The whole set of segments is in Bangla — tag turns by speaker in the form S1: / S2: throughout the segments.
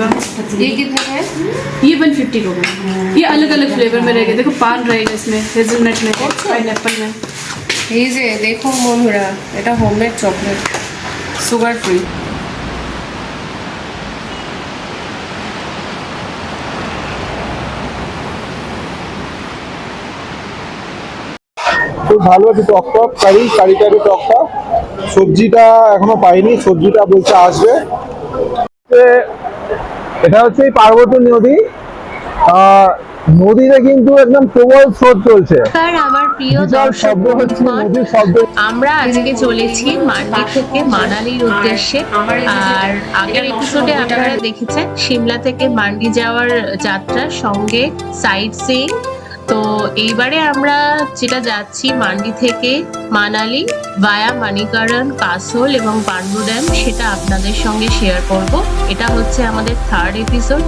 S1: होगा।
S2: ये कितने का है?
S1: ये 150 का होगा। ये अलग अलग फ्लेवर में रहेगा। देखो पान रहेगा इसमें, हेजलनट में, पाइनएप्पल में।
S2: এই যে দেখো বন্ধুরা, এটা হোমমেড চকলেট, সুগার ফ্রি।
S3: খুব ভালো একটু টক টক কারিটা একটু টক টক। সবজিটা এখনো পাইনি, সবজিটা বলছে আসবে। এটা হচ্ছে এই পার্বতী নদী। নদীতে কিন্তু একদম প্রবল স্রোত চলছে।
S4: আমার প্রিয় দর্শক
S3: নদীর শব্দ।
S4: আমরা আজকে চলেছি মান্ডি থেকে মানালির উদ্দেশ্যে। আর আগের এপিসোডে আপনারা দেখেছেন সিমলা থেকে মান্ডি যাওয়ার যাত্রা, সঙ্গে সাইট সিইং। তো এইবারে আমরা যেটা যাচ্ছি মান্ডি থেকে মানালি ভায়া মানিকারণ, কাসোল এবং পান্ডু ড্যাম, সেটা আপনাদের সঙ্গে শেয়ার করব। এটা হচ্ছে আমাদের 3rd এপিসোড।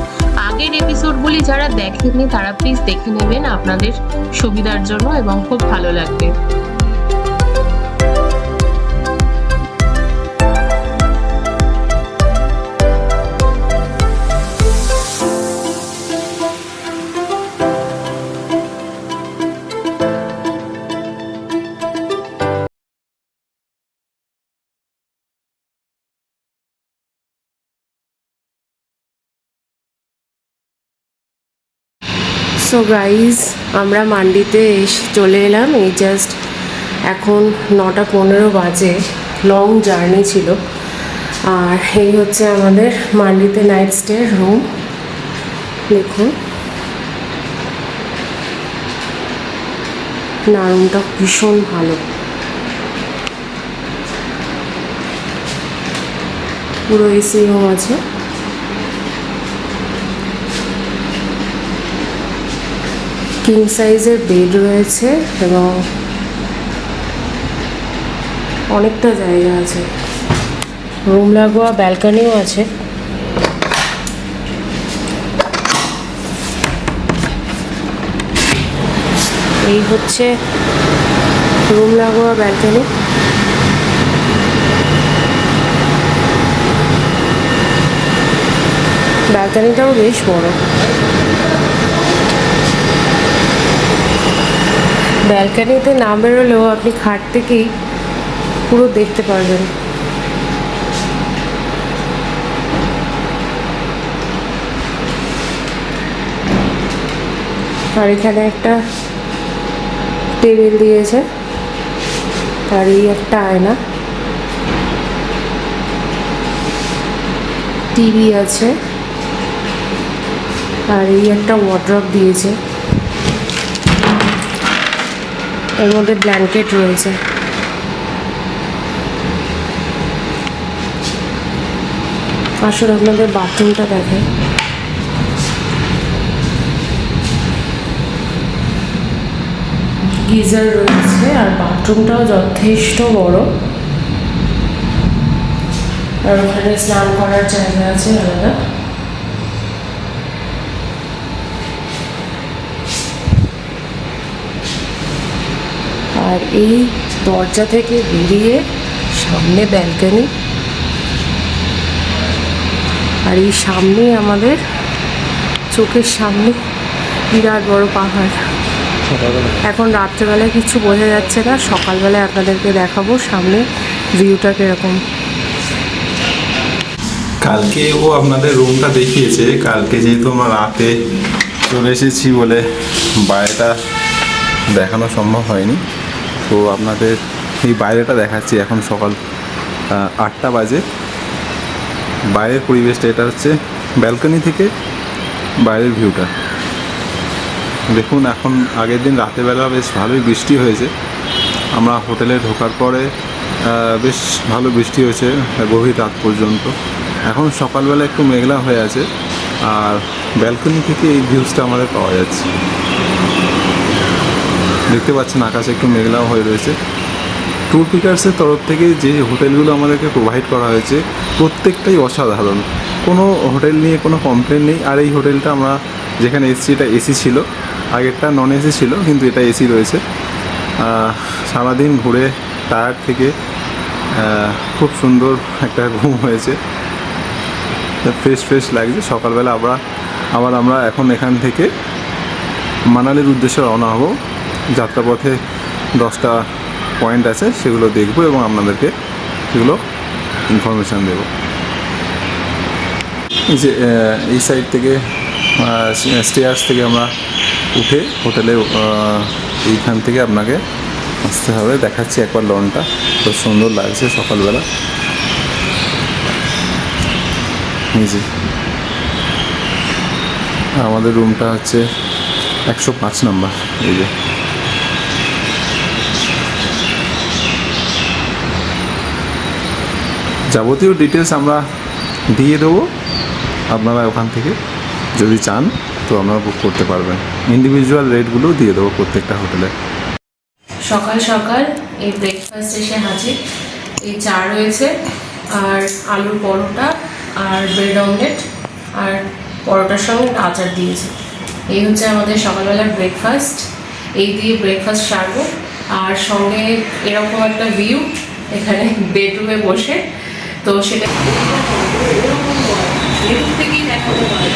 S4: আগের এপিসোডগুলি যারা দেখেননি তারা প্লিজ দেখে নেবেন আপনাদের সুবিধার জন্য, এবং খুব ভালো লাগবে। সো গাইজ, আমরা মান্ডিতে চলে এলাম। এই জাস্ট এখন 9:15 বাজে। লং জার্নি ছিল। আর এই হচ্ছে আমাদের মান্ডিতে নাইট স্টে রুম। দেখুন না, রুমটা ভীষণ ভালো, পুরো এসি রুম আছে। কিং সাইজের বেড রয়েছে এবং অনেকটা জায়গা আছে। রুম লাগোয়া ব্যালকনিও আছে। এই হচ্ছে রুম লাগোয়া ব্যালকনি। ব্যালকনিটাও বেশ বড়। ব্যালকনিতে না বেরোলেও আপনি খাট থেকেই পুরো দেখতে পারবেন। আর এখানে একটা টেবিল দিয়েছে, আর এই একটা আয়না, টিভি আছে, আর এই একটা ওয়ার্ড্রপ দিয়েছে। এর মধ্যে ব্ল্যাঙ্কেট রয়েছে। আসলে আপনাদের বাথরুমটা দেখে। গিজার রয়েছে আর বাথরুমটাও যথেষ্ট বড়। আর ওখানে স্নান করার জায়গা আছে আলাদা। আর এই দরজা থেকে বেরিয়ে সামনে ব্যালকনি, আর এই সামনে আমাদের চোখের সামনে বিরাট বড় পাহাড়। এখন রাত্রেবেলায় কিছু বোঝা যাচ্ছে না, সকালবেলায় আপনাদেরকে দেখাবো সামনে ভিউটা কিরকম।
S5: কালকে ও আপনাদের রুমটা দেখিয়েছে। কালকে যেহেতু আমরা রাতে চলে এসেছি বলে বাইরেটা দেখানো সম্ভব হয়নি। তো আপনাদের এই বাইরেটা দেখাচ্ছি। এখন সকাল 8টা বাজে। বাইরের পরিবেশটা এটা হচ্ছে ব্যালকনি থেকে বাইরের ভিউটা দেখুন। এখন আগের দিন রাতেরবেলা বেশ ভালোই বৃষ্টি হয়েছে। আমরা হোটেলে ঢোকার পরে বেশ ভালো বৃষ্টি হয়েছে গভীর রাত পর্যন্ত। এখন সকালবেলা একটু মেঘলা হয়ে আছে, আর ব্যালকনি থেকে এই ভিউজটা আমাদের পাওয়া যাচ্ছে। দেখতে পাচ্ছেন আকাশে একটু মেঘলাও হয়ে রয়েছে। ট্যুর পিকার্সের তরফ থেকে যে হোটেলগুলো আমাদেরকে প্রোভাইড করা হয়েছে প্রত্যেকটাই অসাধারণ। কোনো হোটেল নিয়ে কোনো কমপ্লেন নেই। আর এই হোটেলটা আমরা যেখানে এসছি এটা এসি ছিল, আগেরটা নন এসি ছিল, কিন্তু এটা এসি রয়েছে। সারাদিন ঘুরে টায়ার্ড থেকে খুব সুন্দর একটা ঘুম হয়েছে। ফ্রেশ ফ্রেশ লাগছে। সকালবেলা আবার আমরা এখন এখান থেকে মানালির উদ্দেশ্যে রওনা হব। যাত্রাপথে 10টা পয়েন্ট আছে, সেগুলো দেখব এবং আপনাদেরকে সেগুলো ইনফরমেশান দেব। যে এই সাইড থেকে স্টেয়ার্স থেকে আমরা উঠে হোটেলে এইখান থেকে আপনাকে আসতে হবে। দেখাচ্ছি একবার লনটা, খুব সুন্দর লাগছে সকালবেলা। নিজে আমাদের রুমটা হচ্ছে 105 নম্বর। এই যে যাবতীয় ডিটেলস আমরা দিয়ে দেবো, আপনারা ওখান থেকে যদি চান তো আপনারা বুক করতে পারবেন। ইন্ডিভিজুয়াল রেটগুলো দিয়ে দেবো প্রত্যেকটা হোটেলে।
S2: সকাল সকাল এই ব্রেকফাস্ট এসে হাজির। এই চা রয়েছে, আর আলুর পরোটা, আর ব্রেড অমলেট, আর পরোটার সঙ্গে আচার দিয়েছে। এই হচ্ছে আমাদের সকালবেলার ব্রেকফাস্ট। এই দিয়ে ব্রেকফাস্ট সারবো, আর সঙ্গে এরকম একটা ভিউ এখানে বেডরুমে বসে, তো সেটা থেকেই দেখাতে পারে।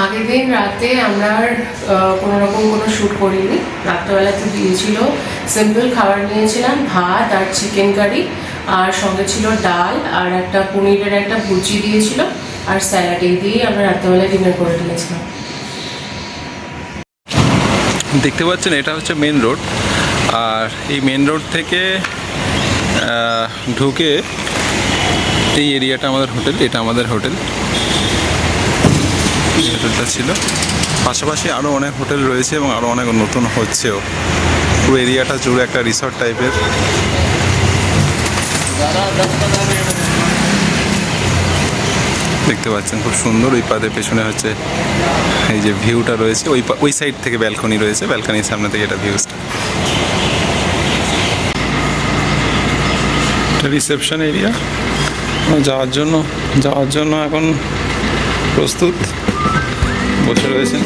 S2: আগের দিন রাতে আমরা আর কোনো রকম কোনো শ্যুট করিনি। রাত্রেবেলাতে দিয়েছিল সিম্পল খাবার, নিয়েছিলাম ভাত আর চিকেন কারি, আর সঙ্গে ছিল ডাল, আর একটা পনিরের একটা ভুজি দিয়েছিল, আর স্যালাড। এই দিয়েই আমরা রাত্রেবেলায় ডিনার করে নিয়েছিলাম।
S5: দেখতে পাচ্ছেন এটা হচ্ছে মেন রোড, আর এই মেন রোড থেকে ঢুকে এই এরিয়াটা আমাদের হোটেল। এটা আমাদের হোটেল, হোটেলটা ছিল। পাশাপাশি আরও অনেক হোটেল রয়েছে এবং আরও অনেক নতুন হচ্ছেও। পুরো এরিয়াটা জুড়ে একটা রিসর্ট টাইপের। দেখতে পাচ্ছেন খুব সুন্দর। ওই পাদের পেছনে হচ্ছে এই যে ভিউটা রয়েছে, ওই সাইড থেকে ব্যালকনি রয়েছে, ব্যালকনির সামনে থেকে এটা ভিউজটা। এটা রিসেপশন এরিয়া। যাওয়ার জন্য এখন প্রস্তুত বসে রয়েছেন।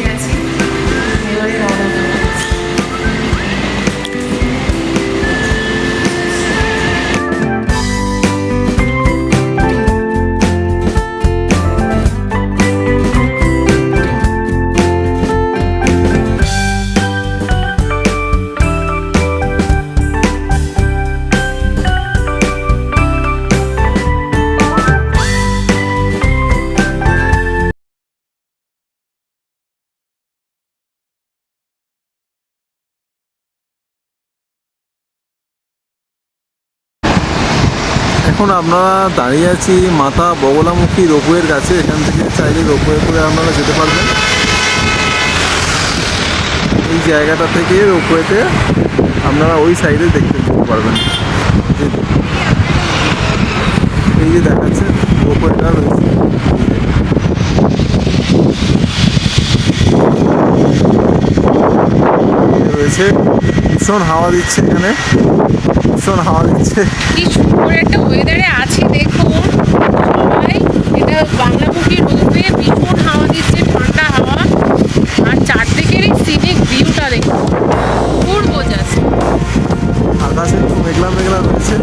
S5: এখন আপনারা দাঁড়িয়ে আছি মাতা বগলামুখী রোপওয়ের কাছে। এখান থেকে চাইলে রোপওয়ে করে আপনারা যেতে পারবেন। এই জায়গাটা থেকে রোপওয়েতে আপনারা ওই সাইডে দেখতে পারবেন। এই যে দেখাচ্ছে রোপওয়েটা রয়েছে, রয়েছে। ভীষণ হাওয়া দিচ্ছে এখানে, ভীষণ হাওয়া দিচ্ছে।
S2: কি সুন্দর একটা ওয়েদারে আছি দেখুন সবাই। এটা বাংলামুখী রোপওয়ে, ভীষণ হাওয়া দিচ্ছে, ঠান্ডা হাওয়া, আর চারদিকের এই সিনিক ভিউটা দেখুন, পূর্ব জাস্ট।
S5: আকাশে একটু মেঘলা মেঘলা রয়েছে।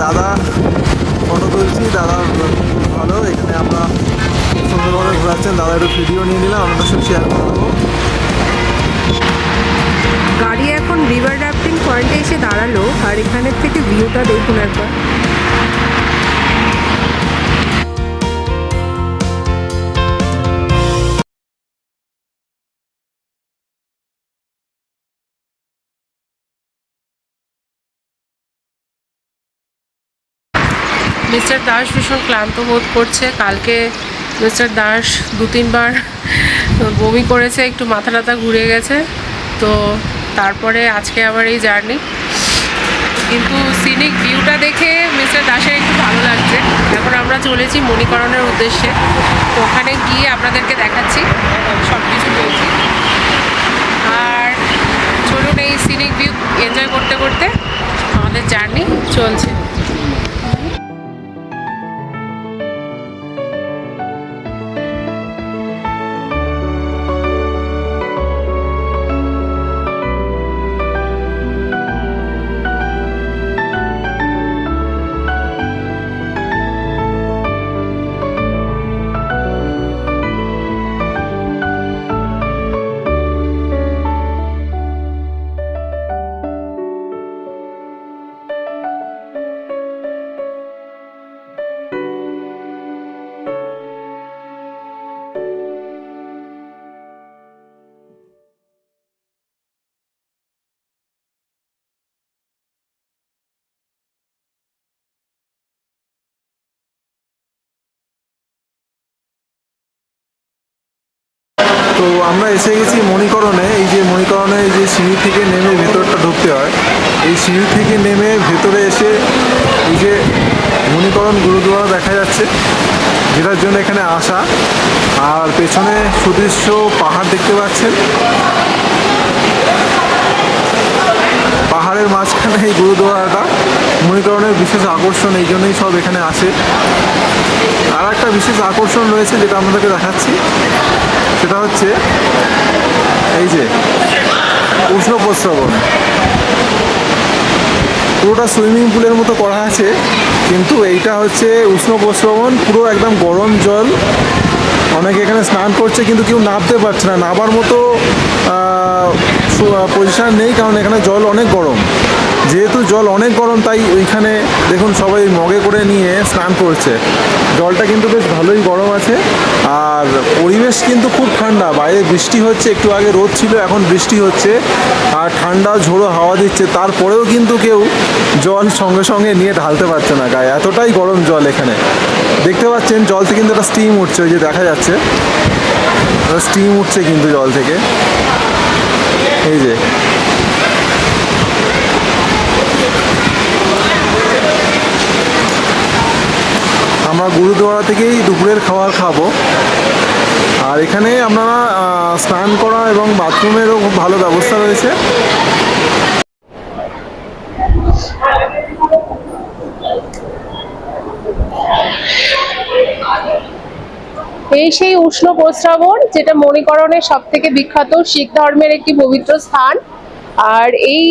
S5: দাদা ফটো তুলছি, দাদা ভালো। এখানে আমরা সুন্দরভাবে ঘোরাচ্ছেন, দাদা একটু ভিডিও নিয়ে নিলাম, আমরা সব শেয়ার করে দেবো।
S6: গাড়ি এখন রিভার রাফটিং পয়েন্টে এসে দাঁড়ালো, আর এখানের থেকে ভিউটা দেখুন একবার।
S2: মিস্টার দাস ভীষণ ক্লান্ত বোধ করছে। কালকে মিস্টার দাস 2-3 বার বমি করেছে, একটু মাথা টাথা ঘুরে গেছে। তো তারপরে আজকে আবার এই জার্নি। কিন্তু সিনিক ভিউটা দেখে মিস্টার দাসের একটু ভালো লাগছে। এখন আমরা চলেছি মণিকরণের উদ্দেশ্যে, তো ওখানে গিয়ে আপনাদেরকে দেখাচ্ছি, সব কিছু বলছি। আর চলুন এই সিনিক ভিউ এনজয় করতে করতে আমাদের জার্নি চলছে।
S5: তো আমরা এসে গেছি মণিকরণে। এই যে মণিকরণে এই যে সিঁড়ি থেকে নেমে ভেতরটা ঢুকতে হয়, এই সিঁড়ি থেকে নেমে ভেতরে এসে এই যে মণিকরণ গুরুদুয়ারা দেখা যাচ্ছে, যেটার জন্য এখানে আসা। আর পেছনে সুদৃশ্য পাহাড় দেখতে পাচ্ছেন, পাহাড়ের মাঝখানে এই গুরুদুয়ারাটা মণিকরণের বিশেষ আকর্ষণ, এই জন্যই সব এখানে আসে। আর একটা বিশেষ আকর্ষণ রয়েছে যেটা আপনাদেরকে দেখাচ্ছি, সেটা হচ্ছে এই যে উষ্ণ প্রস্রবণ। পুরোটা সুইমিং পুলের মতো করা আছে, কিন্তু এইটা হচ্ছে উষ্ণ প্রস্রবণ, পুরো একদম গরম জল। অনেকে এখানে স্নান করছে কিন্তু কেউ নামতে পারছে না, নামার মতো পজিশন নেই, কারণ এখানে জল অনেক গরম। যেহেতু জল অনেক গরম তাই ওইখানে দেখুন সবাই মগে করে নিয়ে স্নান করছে। জলটা কিন্তু বেশ ভালোই গরম আছে, আর পরিবেশ কিন্তু খুব ঠান্ডা। বাইরে বৃষ্টি হচ্ছে, একটু আগে রোদ ছিল, এখন বৃষ্টি হচ্ছে, আর ঠান্ডা ঝোড়ো হাওয়া দিচ্ছে। তারপরেও কিন্তু কেউ জল সঙ্গে সঙ্গে নিয়ে ঢালতে পারছে না গায়ে, এতটাই গরম জল এখানে। দেখতে পাচ্ছেন জল থেকে কিন্তু একটা স্টিম উঠছে, ওই যে দেখা যাচ্ছে স্টিম উঠছে কিন্তু জল থেকে, এই যে। আমরা গুরুদুয়ারা থেকেই দুপুরের খাবার খাবো। আর এখানে আপনারা স্নান করা এবং বাথরুমেরও খুব ভালো ব্যবস্থা রয়েছে।
S2: এই সেই উষ্ণ প্রস্রবণ, যেটা মণিকরণের সব থেকে বিখ্যাত শিখ ধর্মের একটি পবিত্র স্থান। আর এই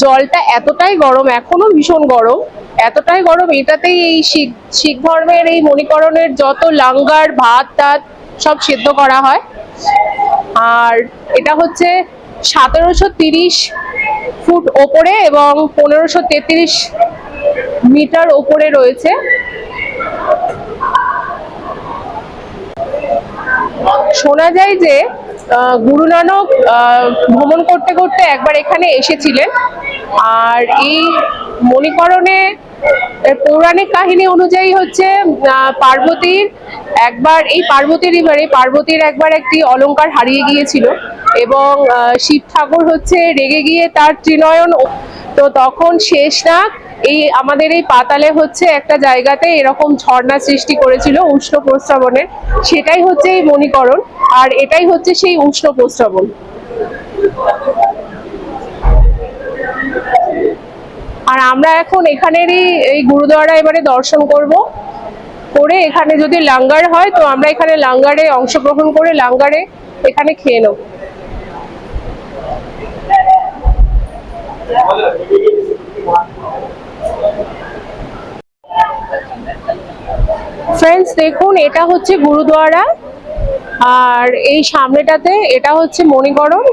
S2: জলটা এতটাই গরম, এখনো ভীষণ গরম, এতটাই গরম, এটাতেই এই শিখ ধর্মের এই মণিকরণের যত লাঙ্গার ভাত টাত সব সিদ্ধ করা হয়। আর এটা হচ্ছে 1730 ফুট ওপরে এবং 1533 মিটার ওপরে রয়েছে। শোনা যায় যে গুরু নানক ভ্রমণ করতে করতে একবার এখানে এসেছিলেন। আর এই মণিকরণে পৌরাণিক কাহিনী অনুযায়ী হচ্ছে পার্বতীর একবার একটি অলংকার হারিয়ে গিয়েছিল, এবং শিব ঠাকুর হচ্ছে রেগে গিয়ে তার ত্রিনয়ন, তো তখন শেষনাগ আমাদের এই পাতালে হচ্ছে একটা জায়গাতে এরকম ঝর্ণা সৃষ্টি করেছিল উষ্ণ প্রস্রবণের, সেটাই হচ্ছে এই মণিকরণ। আর এটাই হচ্ছে সেই উষ্ণ প্রস্রবণ। আর আমরা এখন এখানেরই এই গুরুদ্বারা এবারে দর্শন করব, করে এখানে যদি লাঙ্গার হয় তো আমরা এখানে লাঙ্গারে অংশগ্রহণ করে লাঙ্গারে এখানে খেয়ে নেব। ফ্রেন্ডস দেখুন, এটা হচ্ছে গুরুদ্বারা, আর এই সামনেটাতে এটা হচ্ছে মণিকরণ।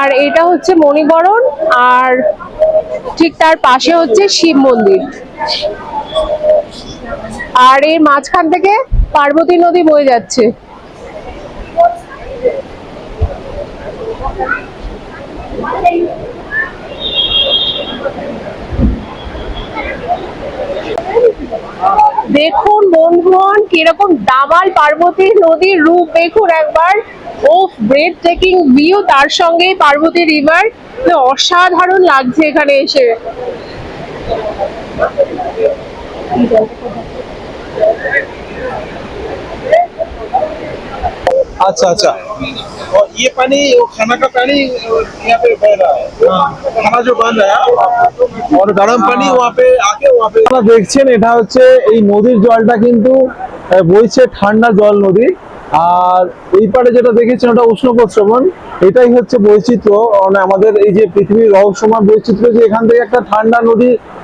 S2: আর এটা হচ্ছে মণিকরণ, আর ঠিক তার পাশে হচ্ছে শিব মন্দির। আর এই মাঝখান থেকে পার্বতী নদী বয়ে যাচ্ছে। দেখুন
S7: বন্ধুগণ, কিরকম দামাল পার্বতী নদীর রূপ দেখুন একবার। ও ব্রেথ টেকিং ভিউ, তার সঙ্গে পার্বতী রিভার, অসাধারণ লাগছে এখানে এসে।
S3: अच्छा अच्छा। और ये पानी वो खाना का पानी यहाँ पे बह रहा है, खाना जो बन रहा है और गर्म पानी वहाँ पे आके वहाँ पे আপনারা দেখছেন এটা হচ্ছে এই নদীর জলটা কিন্তু বইছে ঠান্ডা জল নদী। আর এই পারে যেটা দেখেছেন ওটা উষ্ণ প্রস্রবণ। এটাই হচ্ছে বৈচিত্র্য, মানে আমাদের এই যে পৃথিবীর রহস্যময় বৈচিত্র্য, যে এখান থেকে একটা ঠান্ডা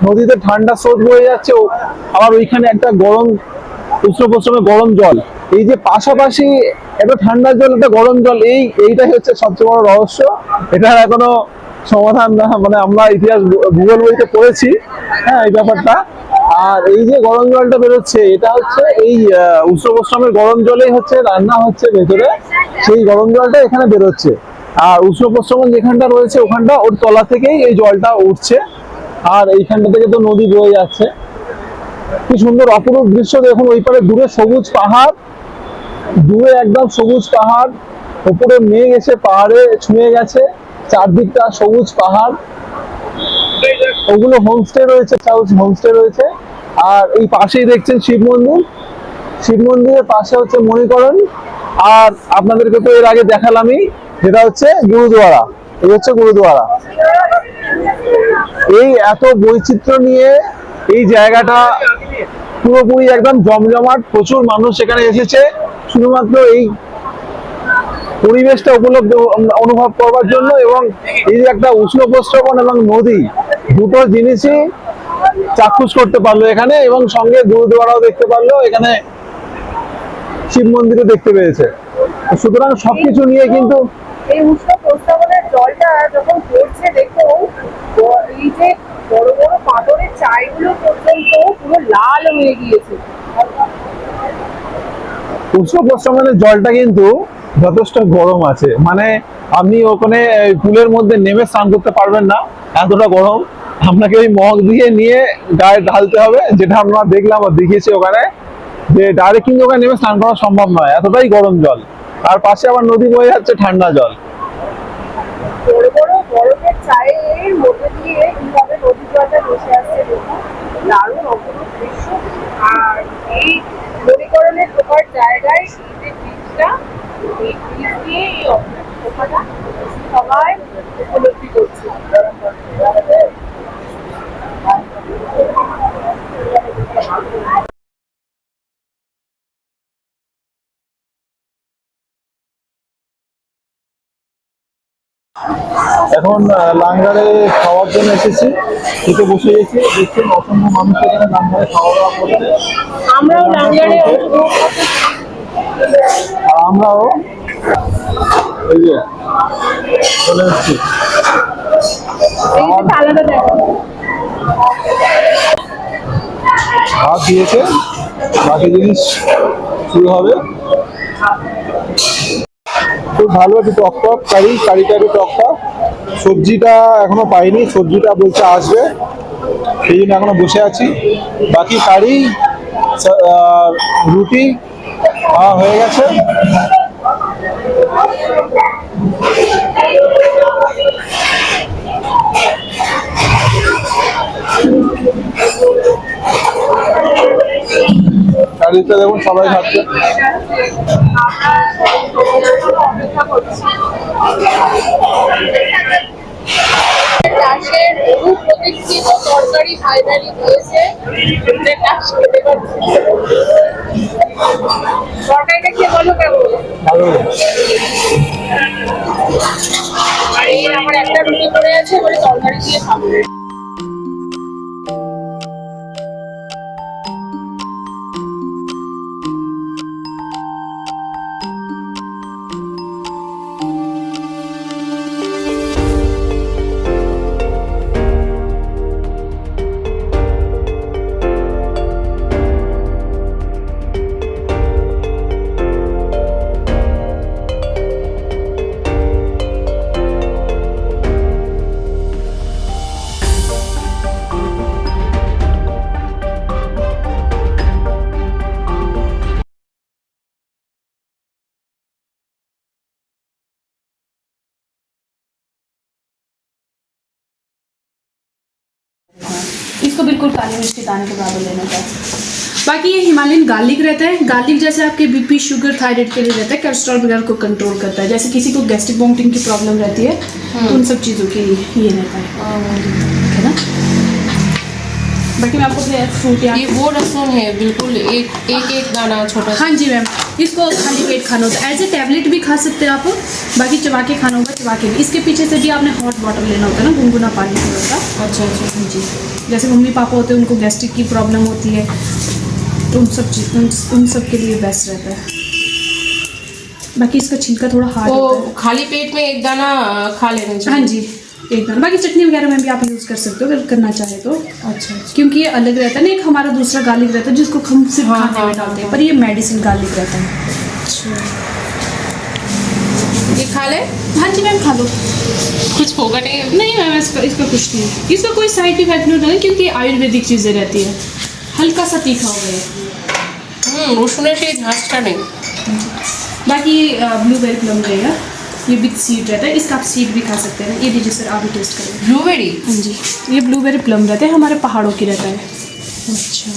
S3: নদীতে ঠান্ডা স্রোত বয়ে যাচ্ছে, আবার ওইখানে একটা গরম উষ্ণ প্রস্রবণে গরম জল, এই যে পাশাপাশি একটা ঠান্ডা জল একটা গরম জল, এইটাই হচ্ছে সবচেয়ে বড় রহস্য। এটার এখনো সমাধান না, মানে আমরা ইতিহাস ভূগোল বইতে পড়েছি হ্যাঁ এই ব্যাপারটা। আর এই যে গরম জলটা বেরোচ্ছে এটা হচ্ছে এই উষ্ণ প্রস্রবণের গরম জলেই হচ্ছে রান্না হচ্ছে ভেতরে, সেই গরম জলটা এখানে বেরোচ্ছে। আর উষ্ণ প্রস্রবণ যেখানটা রয়েছে ওখানটা ওর তলা থেকেই এই জলটা উঠছে, আর এইখানটা থেকে তো নদী বয়ে যাচ্ছে। কি সুন্দর অপরূপ দৃশ্য দেখুন, ওই পারে দূরে সবুজ পাহাড়, দূরে একদম সবুজ পাহাড়, উপরে মেঘ এসে পাহাড়ে ছুঁয়ে গেছে, চারদিকটা সবুজ পাহাড়, ওগুলো হোমস্টে রয়েছে, হোমস্টে রয়েছে। আর এই পাশেই দেখছেন শিব মন্দির, শিব মন্দিরের পাশে হচ্ছে মণিকরণ। আর আপনাদেরকে তো এর আগে দেখালামই, যেটা হচ্ছে গুরুদুয়ারা, এই হচ্ছে গুরুদুয়ারা। এই এত বৈচিত্র্য নিয়ে এই জায়গাটা পুরোপুরি একদম জমজমাট, প্রচুর মানুষ এখানে এসেছে শুধুমাত্র এই পরিবেশটা উপলব্ধ অনুভব করবার জন্য। এবং এই যে একটা উষ্ণ প্রস্রবণ এবং নদী, দুটো জিনিসই চাক্ষুষ করতে পারলো এখানে, এবং সঙ্গে গুরুদুয়ারাও দেখতে পারলো, এখানে শিব মন্দিরও দেখতে পেয়েছে। সুতরাং সবকিছু নিয়ে কিন্তু
S7: এই উষ্ণ প্রস্রবণের জলটা যখন পড়ছে দেখুন, এই যে বড় বড় পাথরের চাইগুলো পর্যন্ত পুরো লাল হয়ে গিয়েছে।
S3: উষ্ণ প্রস্রবণের জলটা কিন্তু যথেষ্ট গরম আছে, মানে আপনি ওখানে পুলের মধ্যে নেমে স্নান করতে পারবেন না, এতটা গরম। আপনাকে ওই মগ দিয়ে নিয়ে গায়ে ঢালতে হবে, যেটা আমরা দেখলাম আর দেখিয়েছি ওখানে, যে ডাইরেক্ট কিন্তু ওখানে নেমে স্নান করা সম্ভব নয়, এতটাই গরম জল। আর পাশে আবার নদী বয়ে যাচ্ছে ঠান্ডা জল।
S7: বড় বড় বরফের চায়ের মধ্যে দিয়ে কিভাবে নদীর জলটা বসে আসছে দেখুন, দারুণ অপরূপ দৃশ্য। আর এই মণিকরণের ঢোকার জায়গায় এই যে ব্রিজটা, এই ব্রিজ দিয়ে এই অপরূপটা সবাই উপলব্ধি করছে।
S3: এখন লাঙ্গারে খাওয়ার জন্য এসেছি, খেতে বসে গেছি, দেখছেন অসংখ্য মানুষ এখানে লাঙ্গারে খাওয়া দাওয়া করছে।
S7: আমরাও লাঙ্গারে
S3: আর আমরাও এই যে চলে এসেছি।
S7: আলাদা দেখো,
S3: ভাত দিয়েছে, বাকি জিনিস শুরু হবে। খুব ভালো একটু টক কারিটা একটু টক। সবজিটা এখনো পাইনি, সবজিটা বলছে আসবে, সেই জন্য এখনো বসে আছি। বাকি কারি রুটি খাওয়া হয়ে গেছে। কারিটা দেখুন সবাই খাচ্ছে।
S7: চাষের বহু প্রতীক্ষিত তরকারি ফাইনালি হয়েছে, তরকারিটা খেয়ে বলো কেমন?
S3: ভালো।
S7: আর এই আমার একটা রুটি পড়ে আছে, বলে তরকারি দিয়ে খাবো।
S1: इसको बिल्कुल काली मिर्च के दाने के बराबर लेना होता है। बाकी ये हिमालयन गार्लिक रहता है। गार्लिक जैसे आपके बीपी, शुगर, थायराइड के लिए रहता है, कोलेस्ट्रॉल वगैरह को कंट्रोल करता है। जैसे किसी को गैस्ट्रिक वोमिटिंग की प्रॉब्लम रहती है तो उन सब चीज़ों के लिए ये रहता है ना। बाकी मैं आपको फ्रूट
S2: ये वो लहसुन है बिल्कुल एक दाना छोटा सा।
S1: हाँ जी मैम, इसको खाली पेट खाना होता है। एज ए टैबलेट भी खा सकते हैं आप, बाकी चबा के खाना होगा, चबा के भी। इसके पीछे से भी आपने हॉट वाटर लेना होता है ना, गुनगुना पानी थोड़ा सा।
S2: अच्छा अच्छा।
S1: हाँ जी, जैसे मम्मी पापा होते हैं उनको गैस्ट्रिक की प्रॉब्लम होती है तो उन सब के लिए बेस्ट रहता है। बाकी इसका छिलका थोड़ा हार्ड होता है।
S2: तो खाली पेट में एक दाना खा लेना चाहिए।
S1: हाँ जी, एक दाना। बाकी चटनी वगैरह में भी आप यूज़ कर सकते हो अगर करना चाहे तो।
S2: अच्छा।
S1: क्योंकि ये अलग रहता है ना, एक हमारा दूसरा गार्लिक रहता है जिसको हम सिर्फ
S2: हाँ,
S1: खाने
S2: हाँ,
S1: में डालते हैं,
S2: हाँ।
S1: पर ये मेडिसिन गार्लिक रहता है।
S2: ये खा ले।
S1: हाँ जी मैम, खा लो।
S2: कुछ होगा नहीं।
S1: नहीं मैम, इसका कुछ नहीं है। इसका कोई साइड इफेक्ट नहीं होता है क्योंकि आयुर्वेदिक चीज़ें रहती है। हल्का सा तीखा हो गया।
S2: রসুনের সেই ঝাঁজটা নেই।
S1: बाकी ये ब्लूबेरी प्लम रहेगा, ये विद सीड रहता है। इसका आप सीड भी खा सकते हैं। ये दीजिए सर, आप भी टेस्ट करें।
S2: ব্লুবেরি।
S1: हाँ जी, ये ब्लूबेरी प्लम रहता है, हमारे पहाड़ों की रहता है।
S2: अच्छा।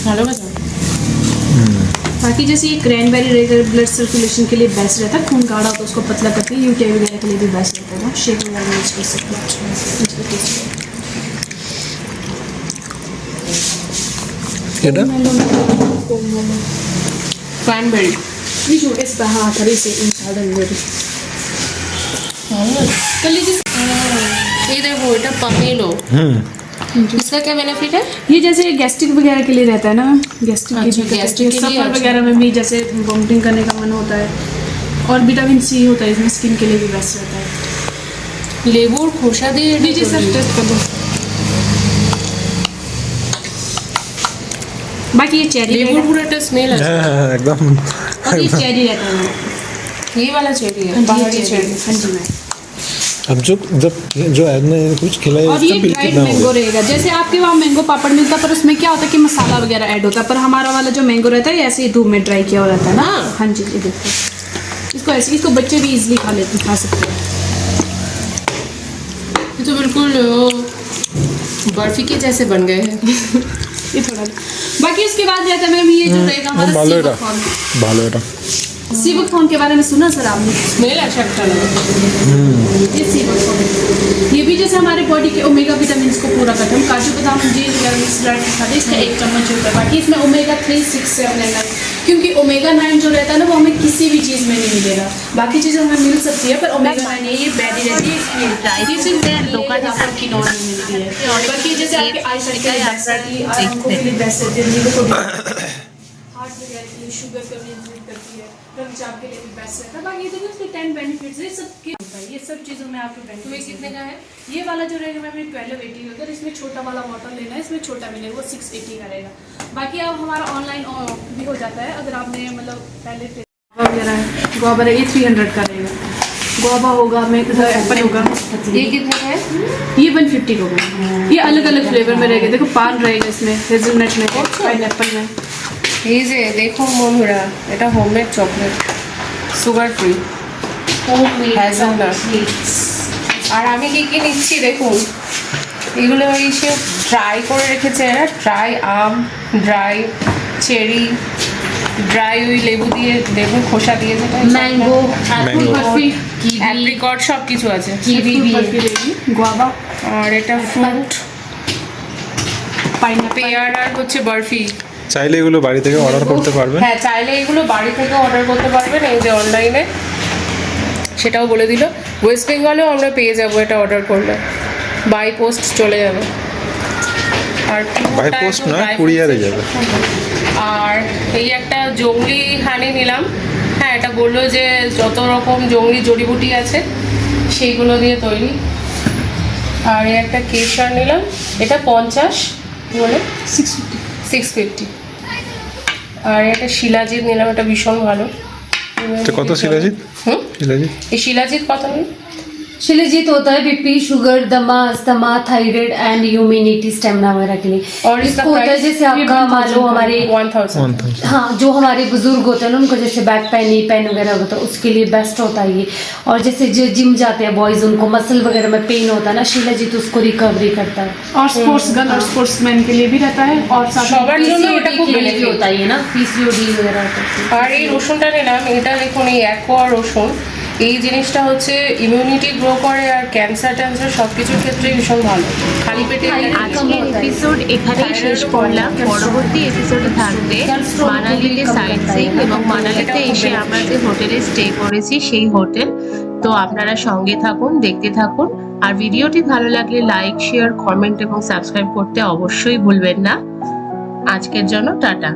S2: ভালো কথা।
S1: बाकी जैसे ये क्रैनबेरी रहेगा, ब्लड सर्कुलेशन के लिए बेस्ट रहता है। खून गाढ़ा होता है उसको पतला करके, यूटीआई वगैरह के लिए भी बेस्ट रहता है ना। शेक वगैरह यूज कर सकते हैं। इसको टेस्ट करें।
S3: এটা
S2: ক্র্যানবেরি।
S1: नहीं छोटे इस पर हाँ थोड़ी से इंसाल्ट मेरी कर लीजिए।
S2: ये देखो এটা पमेलो। इसका क्या बेनिफिट है?
S1: ये जैसे गैस्ट्रिक वगैरह के लिए रहता है ना, गैस्ट्रिक की
S2: अच्छा,
S1: दिक्कत
S2: गैस्ट्रिक
S1: होती है,
S2: के लिए
S1: सफर
S2: अच्छा।
S1: वगैरह में भी जैसे वोमिटिंग करने का मन होता है। और विटामिन सी होता है इसमें, स्किन के लिए भी बेस्ट रहता है।
S2: লেবুর খোসা দিয়ে এটা
S1: लीजिए सर,
S2: তৈরি।
S1: टेस्ट कर लो। बाकी ये चेरी
S2: লেবুর
S1: रहेगा,
S2: পুরো একটা স্মেল আছে।
S3: হ্যাঁ হ্যাঁ একদম
S1: और ये चेरी रहता है।
S2: ये वाला चेरी है,
S1: हाँ जी,
S2: पहाड़ी
S1: ये
S2: चेरी।
S1: हाँ जी मैम।
S3: अब जो आपने कुछ खिलाया
S1: और ये ड्राइड मैंगो रहेगा। जैसे आपके वहाँ मैंगो पापड़ मिलता है, पर उसमें क्या होता है कि मसाला वगैरह ऐड होता है, पर हमारा वाला जो मैंगो रहता है ऐसे ही धूप में ड्राई किया हुआ रहता है ना।
S2: हाँ।
S1: हाँ जी, ये देखो, इसको ऐसे, इसको बच्चे भी इजीली खा सकते हैं।
S2: ये तो बिल्कुल बर्फी के जैसे बन गए हैं।
S1: ये थोड़ा बाकी उसके बाद रहता है मैम ये जो रहेगा हमारा
S3: ভালো এটা
S1: सीवक कॉर्न।
S3: ভালো এটা
S1: सीवक कॉर्न के बारे में सुना सर आपने?
S2: स्मेल अच्छा लगा।
S1: ये सीवक कॉर्न, ये भी जैसे हमारे बॉडी के ओमेगा विटामिन को पूरा करता है। हम काजू बादाम जीर वगैरह मिक्स डाल के खाते हैं, इसका 1 चम्मच होता है। बाकी इसमें ओमेगा 3, 6, 7 है, क्योंकि ओमेगा 9 जो रहता है ना वो हमें किसी भी चीज़ में नहीं मिलेगा। बाकी चीज़ें हमें मिल सकती है पर ओमेगा 9 ये बैडी रहती है, ये सिर्फ
S4: দোকানে
S1: आपकी नॉन मिलती है। बाकी जैसे आपकी आई साइड के लिए बेस्ट रहती है, आंखों के लिए बेस्ट रहती है, लीवर को हार्ट वगैरह के लिए, शुगर को नियंत्रित करती है, रक्तचाप के लिए भी बेस्ट रहता है। बाकी ये देखो इसके 10 बेनिफिट्स है, ये सब चीज़ों में आपको बेनिफिट।
S2: ये कितने का है?
S1: ये वाला जो रहेगा मैम 1280 का। अगर इसमें छोटा वाला बॉटल लेना है, इसमें छोटा मिलेगा, वो 680 का रहेगा। बाकी अब हमारा ऑनलाइन भी हो जाता है, अगर आपने मतलब पहले वगैरह है गुआवा रहेगा, ये 300 का रहेगा। गुआवा होगा, में एप्पल होगा।
S2: ये कितने का है?
S1: ये 150 का होगा। ये अलग अलग फ्लेवर में रहेगा। देखो पान रहेगा इसमें, हेजलनट में, पाइनएप्पल में।
S2: এই যে দেখো বন্ধুরা, এটা homemade chocolate, sugar free, hazelnut. আর আমি কি কি নিচ্ছি দেখুন, এগুলো এই সে ড্রাই করে রেখেছে, ড্রাই আম, ড্রাই চেরি, ড্রাই ওই লেবু দিয়ে, লেবুর খোসা দিয়ে যেটা
S4: ম্যাঙ্গো,
S3: Mango।
S1: बर्फी,
S2: অ্যাপ্রিকট সব কিছু আছে।
S1: बर्फी रहेगी, गुआवा,
S2: আর এটা ফ্রুট,
S1: पाइनएप्पल।
S2: পেয়ারার হচ্ছে বরফি।
S5: চাইলে এগুলো বাড়ি থেকে অর্ডার করতে পারবেন।
S2: হ্যাঁ, চাইলে এগুলো বাড়ি থেকে অর্ডার করতে পারবেন, এই যে অনলাইনে, সেটাও বলে দিল। ওয়েস্ট বেঙ্গলেও আমরা পেয়ে যাবো এটা অর্ডার করলে, বাই পোস্ট চলে যাবে। আর
S5: বাই পোস্ট না, কুরিয়ারে যাবে।
S2: আর এই একটা জংলি হানি নিলাম। হ্যাঁ, এটা বললো যে যত রকম জংলি জড়িবুটি আছে সেইগুলো দিয়ে তৈরি। আর এই একটা কেশর নিলাম, এটা 50 বলে 650। আর একটা শিলাজিৎ নিলাম, এটা ভীষণ ভালো।
S5: এটা কত শিলাজিৎ?
S2: হুম,
S5: শিলাজিৎ
S2: এই শিলাজিৎ কত নিল?
S8: शिलाजीत होता है बीपी, शुगर, दमा, asthma, thyroid and immunity stamina वगैरह के लिए।
S2: और इसका
S8: इसको होता है
S2: प्राइस
S8: जैसे आपका मान लो हमारे
S2: 1000।
S8: हाँ जो हमारे बुजुर्ग होते हैं ना उनको जैसे बैक पेन, नी पेन वगैरह होता है उसके लिए बेस्ट होता है ये। और जैसे जो जिम जाते हैं बॉयज उनको मसल वगैरह में पेन होता है ना, शिलाजीत उसको रिकवरी करता है।
S1: और स्पोर्ट्स गर्ल और स्पोर्ट्समैन के लिए भी रहता है और साथ में
S2: সবার জন্য এটা খুব
S8: PCOD के लिए भी
S2: benefit।
S8: होता है ये ना, पीसीओडी वगैरह होता है।
S2: আর এই রসুনটা নিলাম, এটা দেখুন এই অ্যাকোয়া রসুন, এই জিনিসটা হচ্ছে ইমিউনিটি গ্রো করে আর ক্যান্সার ট্যান্সার সব কিছুর ক্ষেত্রে ভীষণ ভালো। খালি পেটে
S4: আজকের এপিসোড এখানেই শেষ করলাম। পরবর্তী এপিসোডে থাকবে মানালিতে সাইট সিইং এবং মানালিতে এসে আমরা যে হোটেলে স্টে করেছি সেই হোটেল। তো আপনারা সঙ্গে থাকুন, দেখতে থাকুন। আর ভিডিওটি ভালো লাগলে লাইক, শেয়ার, কমেন্ট এবং সাবস্ক্রাইব করতে অবশ্যই ভুলবেন না। আজকের জন্য টাটা।